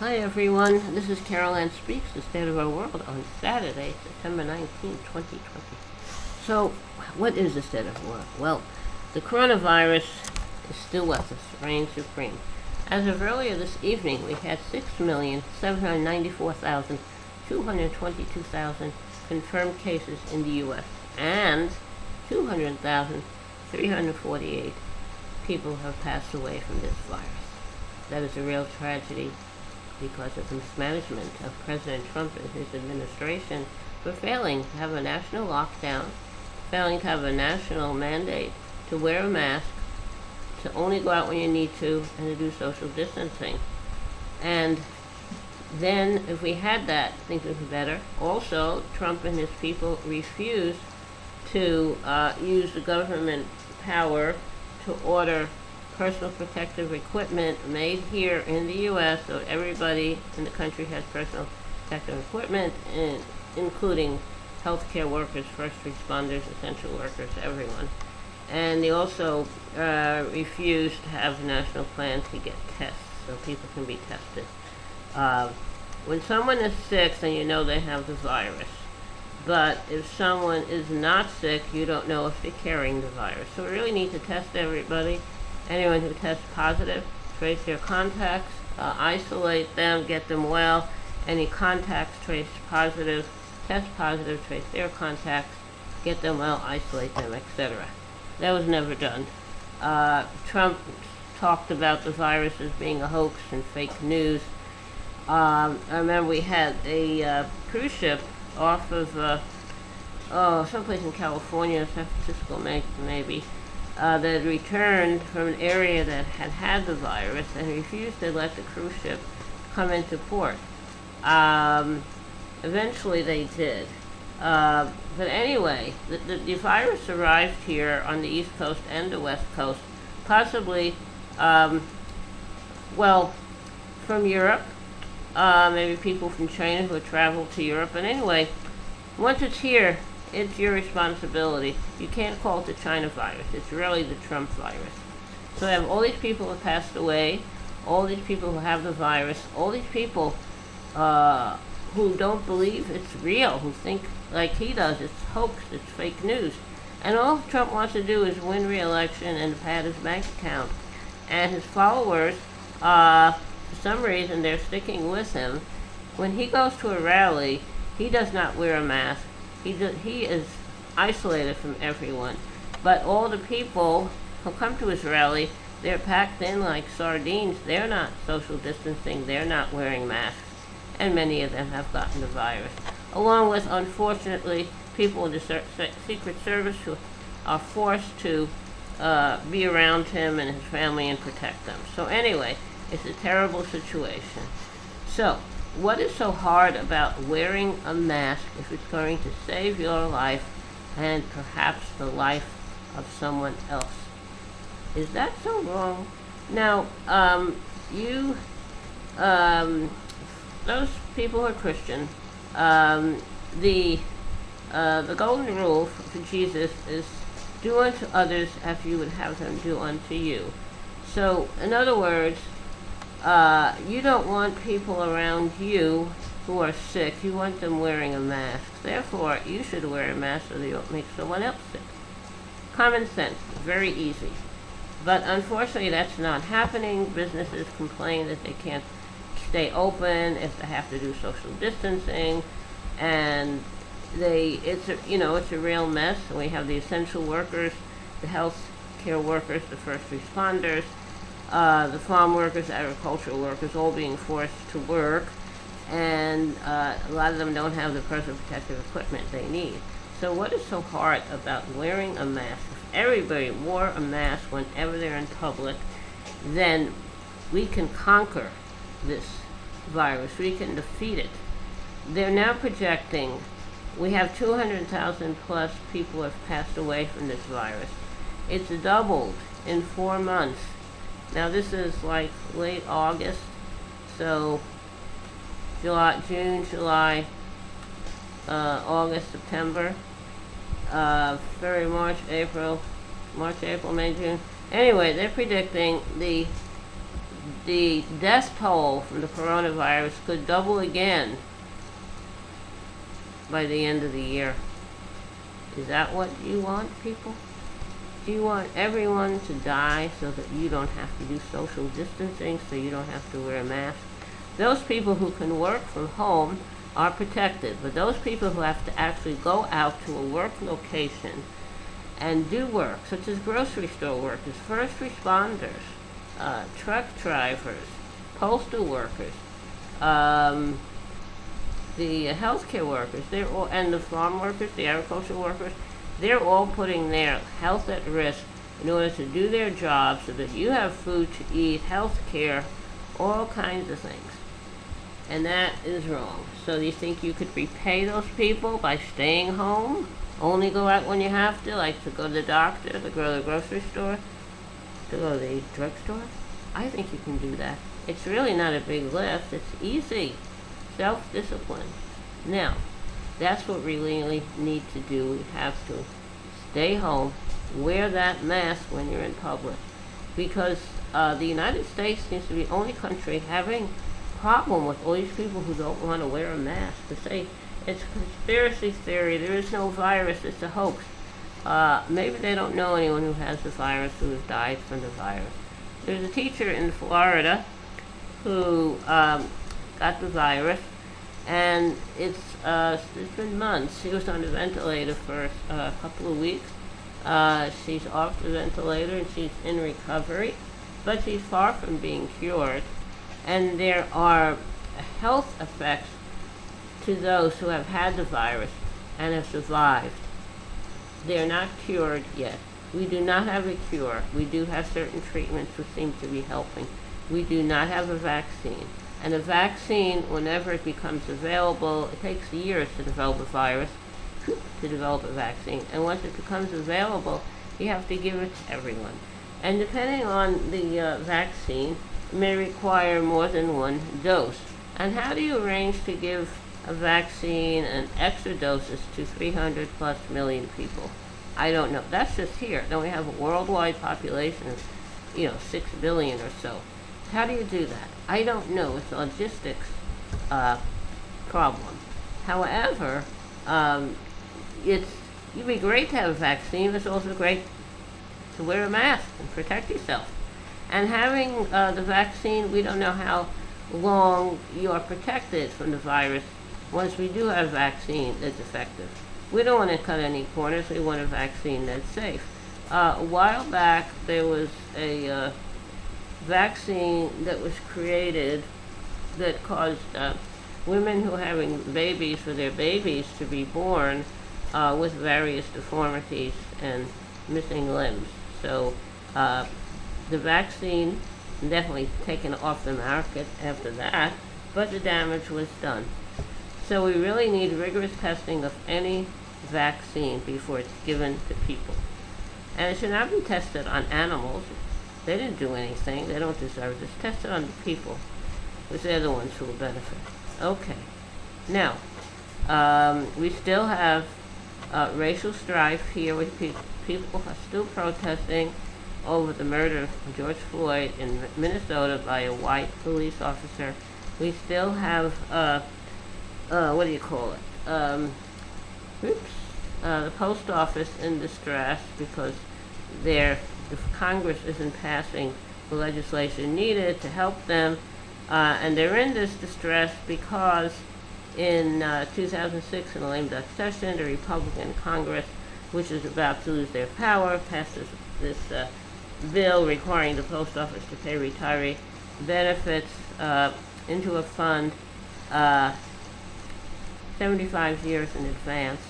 Hi everyone, this is Caroline Speaks, the State of Our World on Saturday, September 19, 2020. So, what is the state of the world? Well, the coronavirus is still with us, reigns supreme. As of earlier this evening, we had 6,794,222 confirmed cases in the U.S. and 200,348 people have passed away from this virus. That is a real tragedy because of the mismanagement of President Trump and his administration for failing to have a national lockdown, failing to have a national mandate to wear a mask, to only go out when you need to, and to do social distancing. And then, if we had that, things would be better. Also, Trump and his people refused to use the government power to order personal protective equipment made here in the U.S. so everybody in the country has personal protective equipment, including healthcare workers, first responders, essential workers, everyone. And they also refused to have a national plan to get tests so people can be tested. When someone is sick, then you know they have the virus. But if someone is not sick, you don't know if they're carrying the virus. So we really need to test everybody. Anyone who tests positive, trace their contacts, isolate them, get them well. Any contacts trace positive, test positive, trace their contacts, get them well, isolate them, etc. That was never done. Trump talked about the virus as being a hoax and fake news. I remember we had a cruise ship off of someplace in California, San Francisco maybe, that had returned from an area that had the virus and refused to let the cruise ship come into port. Eventually they did. But anyway, the virus arrived here on the East Coast and the West Coast, possibly, from Europe, maybe people from China who had traveled to Europe. And anyway, once it's here, it's your responsibility. You can't call it the China virus. It's really the Trump virus. So we have all these people who have passed away, all these people who have the virus, all these people who don't believe it's real, who think like he does, it's hoax, it's fake news. And all Trump wants to do is win re-election and pad his bank account. And his followers, for some reason, they're sticking with him. When he goes to a rally, he does not wear a mask. He is isolated from everyone. But all the people who come to his rally, they're packed in like sardines. They're not social distancing. They're not wearing masks. And many of them have gotten the virus. Along with, unfortunately, people in the Secret Service who are forced to be around him and his family and protect them. So anyway, it's a terrible situation. So, what is so hard about wearing a mask if it's going to save your life and perhaps the life of someone else? Is that so wrong? Now, those people who are Christian, the golden rule for Jesus is do unto others as you would have them do unto you. So, in other words, you don't want people around you who are sick. You want them wearing a mask. Therefore, you should wear a mask so that you don't make someone else sick. Common sense, very easy. But unfortunately, that's not happening. Businesses complain that they can't stay open if they have to do social distancing, and it's a real mess. We have the essential workers, the health care workers, the first responders, the farm workers, agricultural workers, all being forced to work, and a lot of them don't have the personal protective equipment they need. So what is so hard about wearing a mask? If everybody wore a mask whenever they're in public, then we can conquer this virus. We can defeat it. They're now projecting we have 200,000 plus people have passed away from this virus. It's doubled in 4 months. Now this is like late August, so June, July, August, September, February, March, April, May, June. Anyway, they're predicting the the death toll from the coronavirus could double again by the end of the year. Is that what you want, people? Do you want everyone to die so that you don't have to do social distancing, so you don't have to wear a mask? Those people who can work from home are protected, but those people who have to actually go out to a work location and do work, such as grocery store workers, first responders, truck drivers, postal workers, the healthcare workers, they're all, and the farm workers, the agricultural workers, they're all putting their health at risk in order to do their job so that you have food to eat, health care, all kinds of things. And that is wrong. So do you think you could repay those people by staying home? Only go out when you have to, like to go to the doctor, to go to the grocery store, to go to the drugstore? I think you can do that. It's really not a big lift. It's easy. Self-discipline. Now, that's what we really need to do. We have to stay home, wear that mask when you're in public. Because the United States seems to be the only country having a problem with all these people who don't want to wear a mask. To say it's a conspiracy theory, there is no virus, it's a hoax. Maybe they don't know anyone who has the virus, who has died from the virus. There's a teacher in Florida who got the virus, and it's been months. She was on the ventilator for a couple of weeks. She's off the ventilator and she's in recovery, but she's far from being cured. And there are health effects to those who have had the virus and have survived. They're not cured yet. We do not have a cure. We do have certain treatments which seem to be helping. We do not have a vaccine. And a vaccine, whenever it becomes available, it takes years to develop a virus, to develop a vaccine. And once it becomes available, you have to give it to everyone. And depending on the vaccine, it may require more than one dose. And how do you arrange to give a vaccine and extra doses to 300 plus million people? I don't know. That's just here. Then we have a worldwide population of, 6 billion or so. How do you do that? I don't know. It's a logistics problem. However, it'd be great to have a vaccine. It's also great to wear a mask and protect yourself. And having the vaccine, we don't know how long you are protected from the virus once we do have a vaccine that's effective. We don't want to cut any corners. We want a vaccine that's safe. A while back, there was a vaccine that was created that caused women who are having babies for their babies to be born with various deformities and missing limbs. So the vaccine definitely taken off the market after that, but the damage was done. So we really need rigorous testing of any vaccine before it's given to people. And it should not be tested on animals. They didn't do anything. They don't deserve this. Test it on the people, because they're the ones who will benefit. Okay. Now, we still have racial strife here with people are still protesting over the murder of George Floyd in Minnesota by a white police officer. We still have, what do you call it? The post office in distress because the Congress isn't passing the legislation needed to help them, and they're in this distress because in 2006, in the lame duck session, the Republican Congress, which is about to lose their power, passed this bill requiring the post office to pay retiree benefits into a fund 75 years in advance.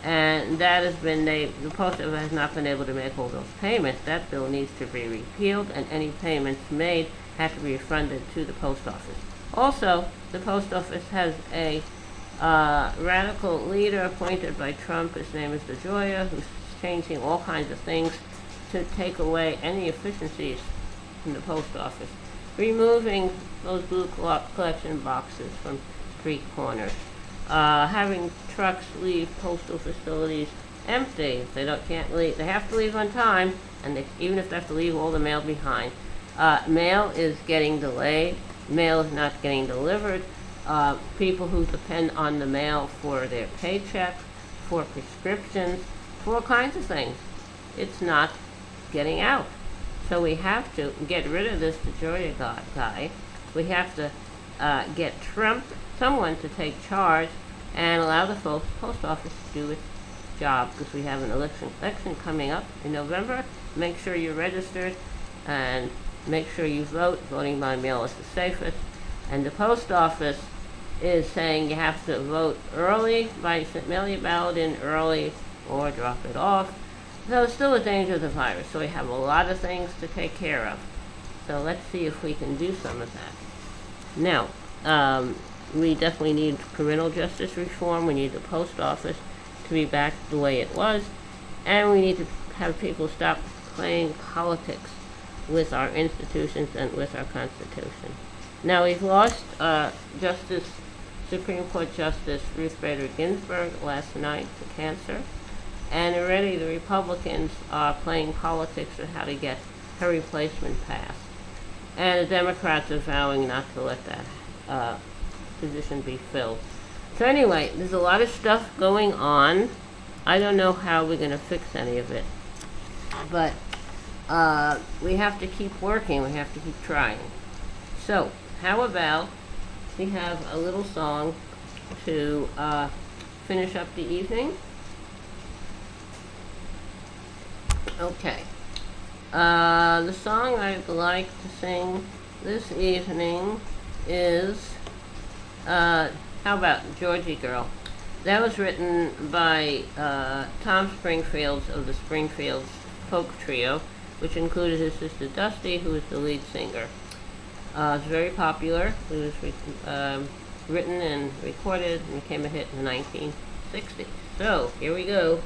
And that has been, the post office has not been able to make all those payments. That bill needs to be repealed, and any payments made have to be refunded to the post office. Also, the post office has a radical leader appointed by Trump. His name is DeGioia, who's changing all kinds of things to take away any efficiencies from the post office, removing those blue collection boxes from street corners, having trucks leave postal facilities empty. If they can't leave, they have to leave on time, and even if they have to leave all the mail behind. Mail is getting delayed. Mail is not getting delivered. People who depend on the mail for their paycheck, for prescriptions, for all kinds of things, it's not getting out. So we have to get rid of this Georgia guy. We have to get someone to take charge and allow the post office to do its job, because we have an election coming up in November. Make sure you're registered and make sure you vote. Voting by mail is the safest. And the post office is saying you have to vote early, mail your ballot in early or drop it off. So it's still a danger of the virus. So we have a lot of things to take care of. So let's see if we can do some of that. Now, we definitely need criminal justice reform. We need the post office to be back the way it was. And we need to have people stop playing politics with our institutions and with our Constitution. Now, we've lost Supreme Court Justice Ruth Bader Ginsburg last night to cancer. And already the Republicans are playing politics with how to get her replacement passed. And the Democrats are vowing not to let that position be filled. So anyway, there's a lot of stuff going on. I don't know how we're going to fix any of it. But we have to keep working. We have to keep trying. So how about we have a little song to finish up the evening? Okay. The song I'd like to sing this evening is, how about Georgie Girl? That was written by Tom Springfield of the Springfield Folk Trio, which included his sister Dusty, who was the lead singer. It's very popular. It was written and recorded and became a hit in the 1960s. So, here we go.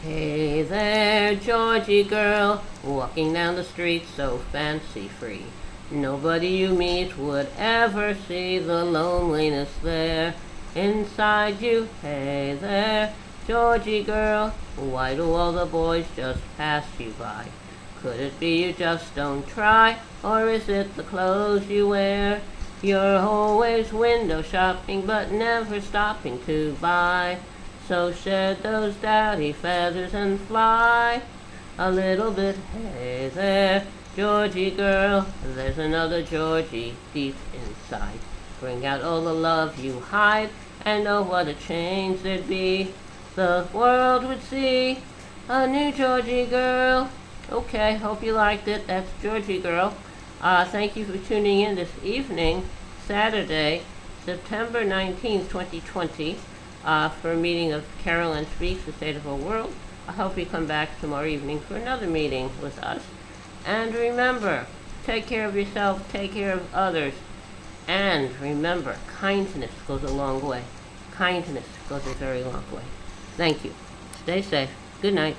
Hey there, Georgie girl, walking down the street so fancy-free. Nobody you meet would ever see the loneliness there inside you. Hey there, Georgie girl, why do all the boys just pass you by? Could it be you just don't try, or is it the clothes you wear? You're always window shopping, but never stopping to buy. So shed those dowdy feathers and fly a little bit. Hey there, Georgie girl, there's another Georgie deep inside. Bring out all the love you hide, and oh, what a change there'd be. The world would see a new Georgie girl. Okay, hope you liked it. That's Georgie Girl. Thank you for tuning in this evening, Saturday, September 19th, 2020. For a meeting of Carolyn Speaks, The State of the World. I hope you come back tomorrow evening for another meeting with us. And remember, take care of yourself, take care of others. And remember, kindness goes a long way. Kindness goes a very long way. Thank you. Stay safe. Good night.